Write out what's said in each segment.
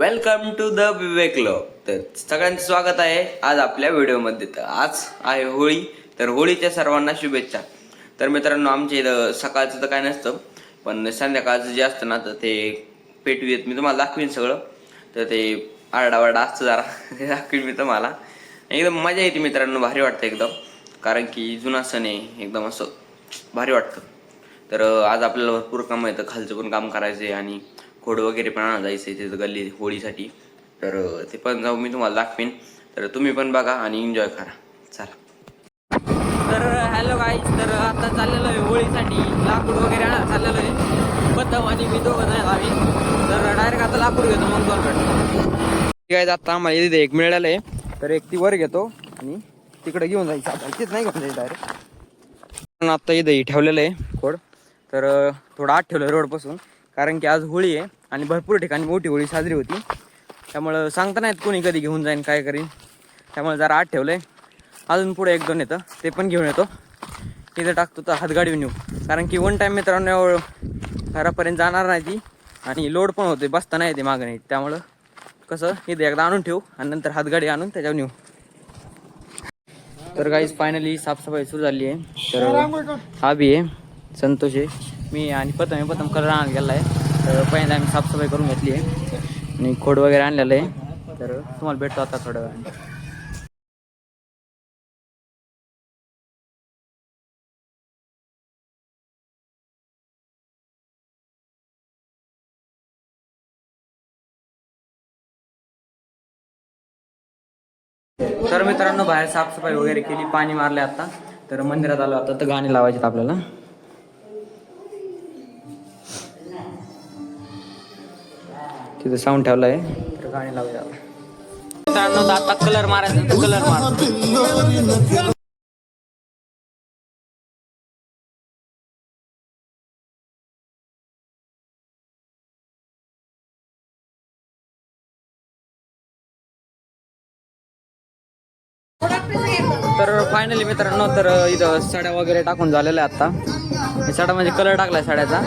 Welcome to the Vivek log. तर सगळ्यांचं स्वागत आहे आज आपल्या व्हिडिओमध्ये. तर आज आहे होळी. तर होळीच्या सर्वांना शुभेच्छा. तर मित्रांनो, आमच्या इथं सकाळचं तर काय नसतं, पण संध्याकाळचं जे असतं ना, तर ते पेटवीत मी तुम्हाला दाखवीन सगळं. तर ते आरडावारडा असतं जरा ते दाखवीन मी तुम्हाला. एकदम मजा येते मित्रांनो, भारी वाटतं एकदम, कारण की जुना सण आहे, एकदम असं भारी वाटतं. तर आज आपल्याला भरपूर काम येतं, खालचं पण काम करायचं आहे आणि खोड वगैरे पण आणा जायचं आहे तिथं गल्ली होळीसाठी. तर ते पण जाऊ मी तुम्हाला दाखवीन. तर तुम्ही पण बघा आणि एन्जॉय करा. चला. तर हॅलो गाईज, तर आता चाललेलो आहे होळीसाठी, लाकूड वगैरे आणा चाललेलो आहे. बद्दम आणि मी दोघं नाही आम्ही. तर डायरेक्ट आता लाकूड घेतो मग दोन भेटतो. काय आता आम्हाला इथे एक मिळालं आहे, तर एक ती वर घेतो आणि तिकडे घेऊन जायचं. आता तेच नाही घेऊन जायचं डायरेक्ट. आता इथे ठेवलेलं आहे खोड. तर थोडं आत ठेवलं रोडपासून, कारण की आज होळी आहे आणि भरपूर ठिकाणी मोठी होळी साजरी होती. त्यामुळं सांगता नाहीत कोणी कधी घेऊन जाईन काय करीन. त्यामुळे जरा आत ठेवलं आहे. अजून पुढे एक दोन येतं, ते पण घेऊन येतो. तिथं टाकतो तर हातगाडी नेऊ, कारण की वन टाईम मित्रांनो घरापर्यंत जाणार नाही ती आणि लोड पण होते, बसता नाही येते मागं नाही. त्यामुळं कसं इथे एकदा आणून ठेवू आणि नंतर हातगाडी आणून त्याच्यावर नेऊ. तर गाईज फायनली साफसफाई सुरू झाली आहे. तर हा बी आहे, संतोष आहे, मी आणि प्रथम कलर आणायला गेला आहे. तर पहिल्यांदा आम्ही साफसफाई करून घेतली आहे आणि खोड वगैरे आणलेलं आहे. तर तुम्हाला भेटतो आता थोड्या वेळाने. तर मित्रांनो, बाहेर साफसफाई वगैरे केली, पाणी मारले आता. तर मंदिरात आलो आता, तर गाणी लावायचे आपल्याला. तिथे साऊंड ठेवला आहे, तर गाणी लावायचे आता. मित्रांनो, आता कलर मारायचा, तर कलर मार. तर फायनली मित्रांनो, तर इथं साड्या वगैरे टाकून झालेल्या आहे आता. साड्या म्हणजे कलर टाकलाय साड्याचा.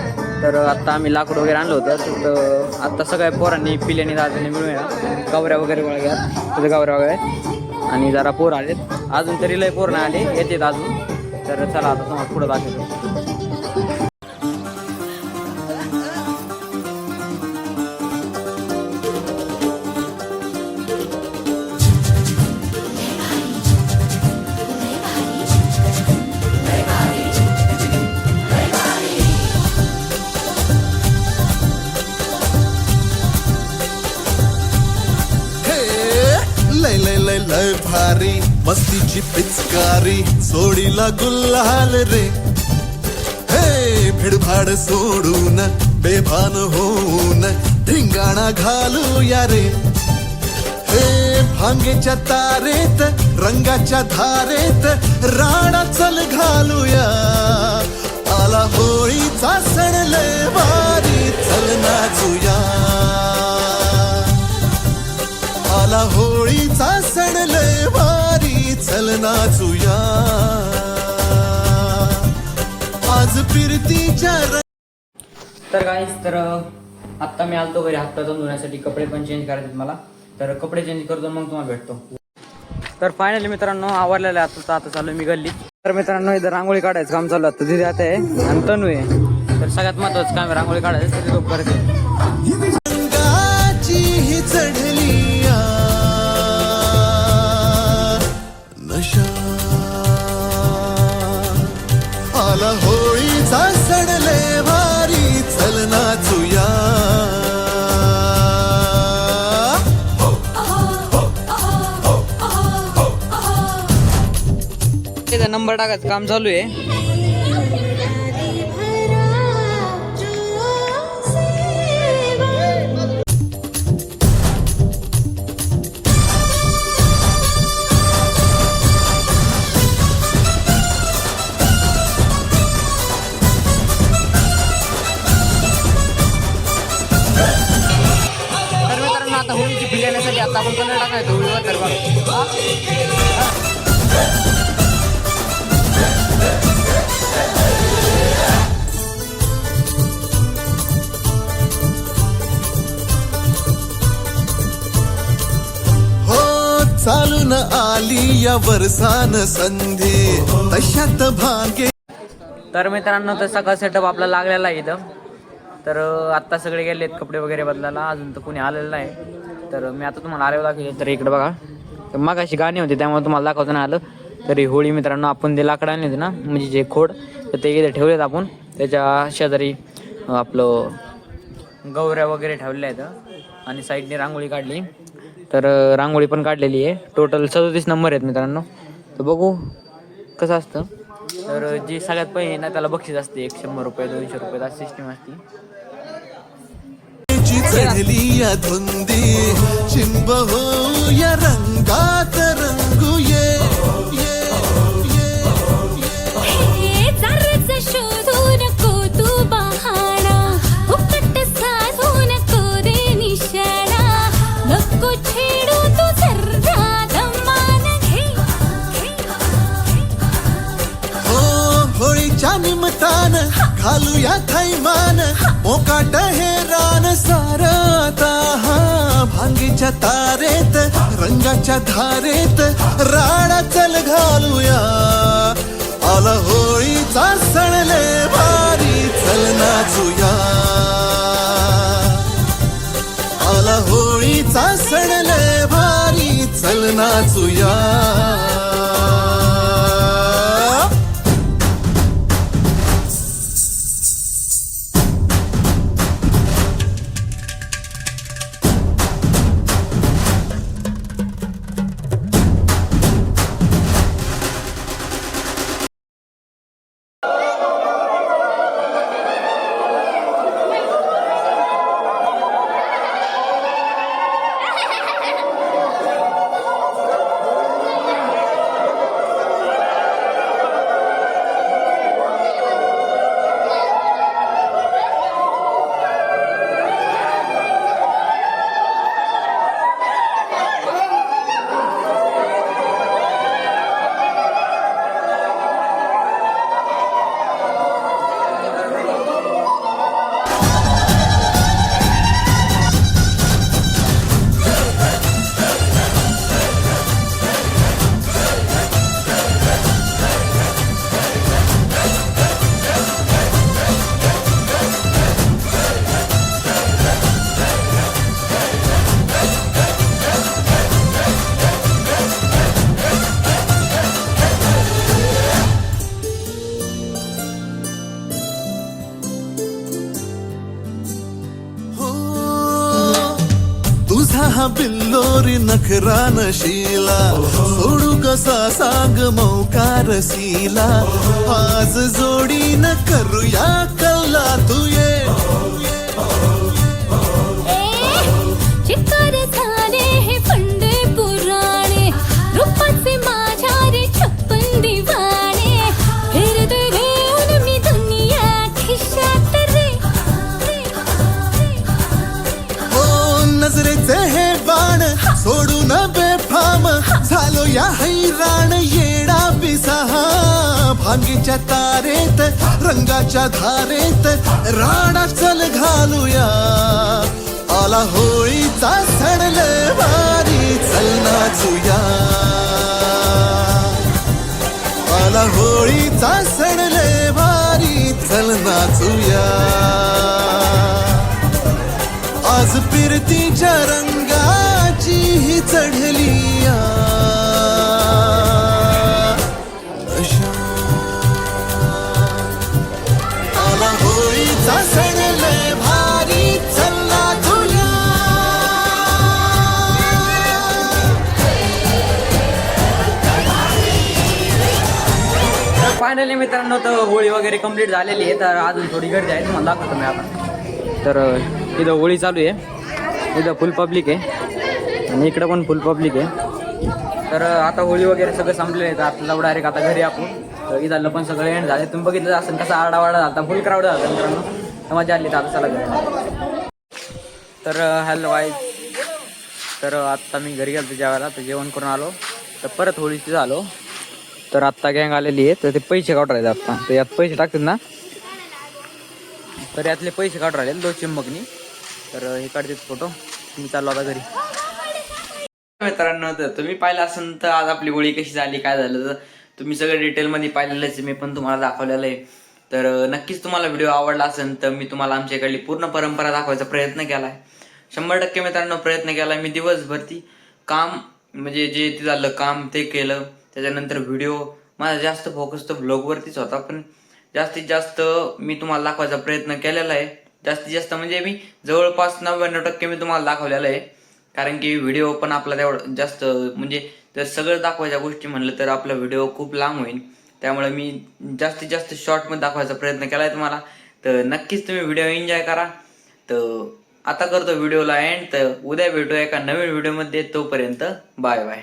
तर आत्ता आम्ही लाकूड वगैरे आणलं होतं. तर आत्ता सगळ्या पोरांनी पिल्याने दादांनी मिळून गावऱ्या वगैरे गोळ्या तिथं गावऱ्या वगैरे आणि जरा पोर आलेत. अजून तरी लय पोर नाही आले, येतात अजून. तर चला आता तुम्हाला पुढं दाखवतो. लय भारी मस्तीची पिचकारी सोडीला गुल्हाल रे. हे भिडभाड सोडून बेभान होऊन धिंगाणा घालूया रे. हे भांगेच्या तारेत रंगाच्या धारेत राणा चल घालूया. आला होळीचा सण लय भारी चल नाचूया. आला होळीचा सण लय भारी चल नाचूया. आज फिरतीच्या. तर गाईस, तर आत्ता मी आलतो घरी हात धुण्यासाठी, कपडे पण चेंज करायचे मला. तर कपडे चेंज करतो मग तुम्हाला भेटतो. तर फायनली मित्रांनो आवरलेलं आहे आता चालू मी गल्ली. तर मित्रांनो, इथं रांगोळी काढायचं काम चालू आहे. तिथे आता आहे आणि तनू आहे. तर सगळ्यात महत्वाचं काम आहे रांगोळी काढायचं. तिथे लोक करते चढली नशा. आला होळीचा सण लय भारी चल नाचूया. नंबर टाकायचं काम चालू आहे. आता होळीची फील येण्यासाठी आता आपण कलर टाकायचो होळीवर. तर चालून आली या वर्षान संधी तशात भागे. तर मित्रांनो तर सगळा सेटअप आपला लागलेला आहे इथं. तर आत्ता सगळे गेलेत कपडे वगैरे बदलायला, अजून तर कोणी आलेलं नाही. तर मी आता तुम्हाला आल्यावर दाखवले. तर इकडे बघा, तर मग अशी गाणी होती त्यामुळे तुम्हाला दाखवता नाही आलं. तरी होळी मित्रांनो आपण ते लाकडं आणले होते ना, म्हणजे जे खोड, तर ते इथे ठेवलेत आपण. त्याच्या शेजारी आपलं गौऱ्या वगैरे ठेवल्या आहेत आणि साईडने रांगोळी काढली. तर रांगोळी पण काढलेली आहे. टोटल 37 नंबर आहेत मित्रांनो. तर बघू कसं असतं. तर जी सगळ्यात पहिले ना त्याला बक्षीस असते 100 रुपये 200 रुपये अशी सिस्टीम असते. चढली या धुंदी चिंब हो या रंगात रंगू ये, ये, ये, हे जरच शोधू नको तू बहाणा, फुकट साधू नको रे निशाणा, नको छेडू तू जरा दमान घे. हो होळीच्या निमतान घालूया थैमान मोकाट हे रान सारता. भांगीच्या तारेत रंगाच्या धारेत राणा चल घालूया. आला होळीचा सण लय भारी चल नाचूया. आला होळीचा सण लय भारी चल नाचूया. तुझा बिल्लोरी नखरान शिला सोडू कसा सांग मौकार सीला. आज जोडीन करूया कल्ला तू ये. चित्तर झाले हे फंडे पुराणे, रूपाचे माझ्या रे छप्पन दिवाणे, फिरते घेऊन मी दुनिया खिशात रे. हो नजरेचे हे बाण सोडून बेफाम झालो या हैराण येडा पिसाहा. भांगीच्या तारेत रंगाच्या धारेत राणा चल घालूया. आला होळीचा सण लय भारी चल नाचूया. आला होळीचा सण लय भारी चल नाचूया. आज फिरतीच्या रंगाची ही चढली या नशा. आला होळीचा सण लय भारी चल नाचूया. फायनली मित्रांनो तर होळी वगैरे कंप्लीट झालेली आहे. तर अजून थोडी गर्दी आहे, तुम्हाला दाखवतो मी आता. तर इथं होळी चालू आहे, इथं फुल पब्लिक आहे आणि इकडं पण फुल पब्लिक आहे. तर आता होळी वगैरे सगळं संपलेलं आहे. तर आता जाऊ डायरेक्ट आता घरी आपण. तर इथं पण सगळं एंड झाले. तुम्ही बघितलं असेल कसा आरडावाडा झाला, फुल क्राऊड झाला मित्रांनो. तर मजा आली. तर आता चला घरी. तर हॅलो वाईज, तर आत्ता मी घरी गेलो जेवायला. तर जेवण करून आलो. तर परत होळीची झालो. तर आत्ता गँग आलेली आहे. तर ते पैसे काढून राहिले आत्ता. तर यात पैसे टाकतात ना, तर यातले पैसे काढून राहिले 2 चिंबकनी. तर हे काढतात फोटो. मी चाललो आता घरी. मित्रांनो, तर तुम्ही पाहिलं असेल तर आज आपली होळी कशी झाली, काय झालं, तर तुम्ही सगळं डिटेलमध्ये पाहिलेलंच आहे. मी पण तुम्हाला दाखवलेलं आहे. तर नक्कीच तुम्हाला व्हिडिओ आवडला असेल तर मी तुम्हाला आमच्या इकडली पूर्ण परंपरा दाखवायचा प्रयत्न केला आहे. 100% मित्रांनो प्रयत्न केला. मी दिवसभर ती काम म्हणजे जे ते झालं काम ते केलं. त्याच्यानंतर व्हिडिओ माझा जास्त फोकस तर ब्लॉगवरतीच होता, पण जास्तीत जास्त मी तुम्हाला दाखवायचा प्रयत्न केलेला आहे. जास्तीत जास्त म्हणजे मी जवळपास 99% मी तुम्हाला दाखवलेलं आहे. कारण की व्हिडिओ पण आपला तेवढा जास्त म्हणजे जर सगळं दाखवायच्या गोष्टी म्हणलं तर आपला व्हिडिओ खूप लांब होईल. त्यामुळे मी जास्तीत जास्त शॉर्टमध्ये दाखवायचा प्रयत्न केला आहे तुम्हाला. तर नक्कीच तुम्ही व्हिडिओ एन्जॉय करा. तर आता करतो व्हिडिओला एंड. तर उद्या भेटूया एका नवीन व्हिडिओमध्ये. तोपर्यंत बाय बाय.